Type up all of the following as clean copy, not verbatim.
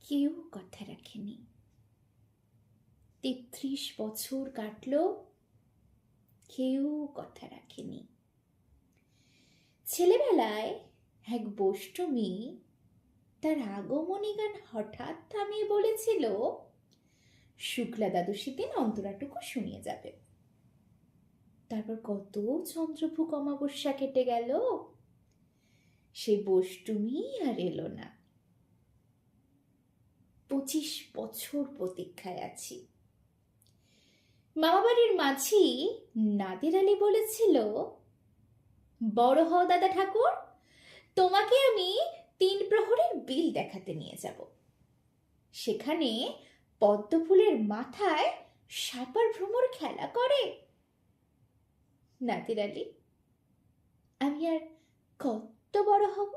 কেউ কথা রাখেনি। ৩৩ বছর কাটল, কেউ কথা রাখেনি। ছেলেবেলায় এক বষ্টমী তার আগমনী গান হঠাৎ থামিয়ে বলেছিল, শুক্লা দ্বাদশী দিন অন্তরাটুকু শুনিয়ে যাবে। তারপর কত চন্দ্রভুক অমাবস্যা কেটে গেল, সেই বষ্টমী আর এলো না। 25 বছর প্রতীক্ষায় আছি। মামাবাড়ির মাঝি নাদের আলী বলেছিল, বড় হও দাদা ঠাকুর, তোমাকে আমি 3 প্রহরের বিল দেখাতে নিয়ে যাব। সেখানে পদ্মফুলের মাথায় সাপার ভ্রমর খেলা করে। নাদের আলী, আমি আর কত বড় হব?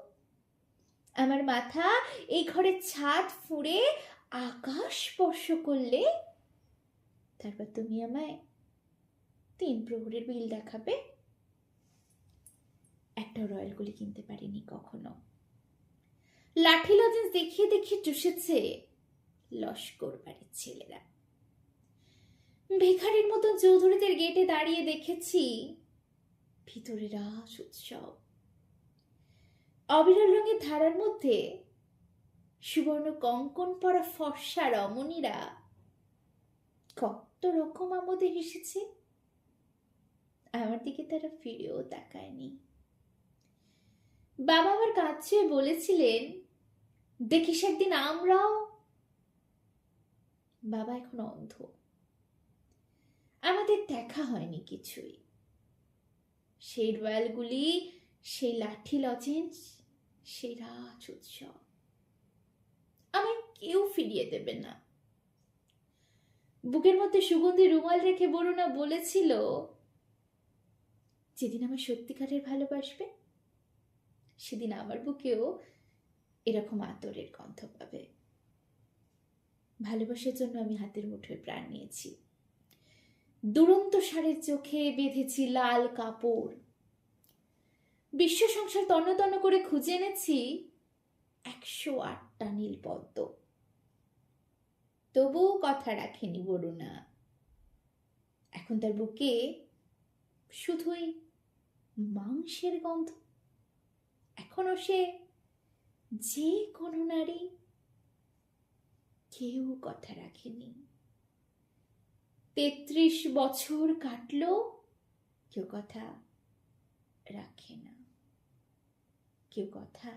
আমার মাথা এই ঘরের ছাদ ফুঁড়ে আকাশ স্পর্শ করলে তারপর তুমি আমায় 3 প্রহরের বিল দেখাবে। একটা রয়্যাল গুলি কিনতে পারিনি কখনো। লাঠি লজেন্স দেখিয়ে দেখিয়ে চুষেছে লস্কর বাড়ির ছেলেরা। ভিখারির মতো চৌধুরীদের গেটে দাঁড়িয়ে দেখেছি ভিতরে রাস উৎসব। অবিরল রঙের ধারার মধ্যে সুবর্ণ কঙ্কন পরা ফর্সা রমণীরা কত রকম আমোদে হেসেছে। আমার দিকে তারা ফিরেও তাকায়নি। বাবা আমার কাছে বলেছিলেন, দেখিস একদিন আমরাও। বাবা এখন অন্ধ, আমাদের দেখা হয়নি কিছুই। সেই রয়্যালগুলি, সেই লাঠি লজেন্স, সেই রাজ উৎসব আমায় কেউ ফিরিয়ে দেবে না। বুকের মধ্যে সুগন্ধি রুমাল রেখে বরুণা বলেছিল, যেদিন আমার সত্যিকারের ভালোবাসবে সেদিন আমার বুকেও এরকম আতরের গন্ধ পাবে। ভালোবাসার জন্য আমি হাতের মুঠোয় প্রাণ নিয়েছি। দুরন্ত ষাঁড়ের চোখে বেঁধেছি লাল কাপড়। বিশ্ব সংসার তন্ন তন্ন করে খুঁজে এনেছি 108টা নীল পদ্ম। তবুও কথা রাখেনি বরুণা। এখন তার বুকে শুধুই মাংসের গন্ধ। এখনো সে যে কোনো নারী। কেউ কথা রাখেনি। 33 বছর কাটলো, কেউ কথা রাখে না, কেউ কথা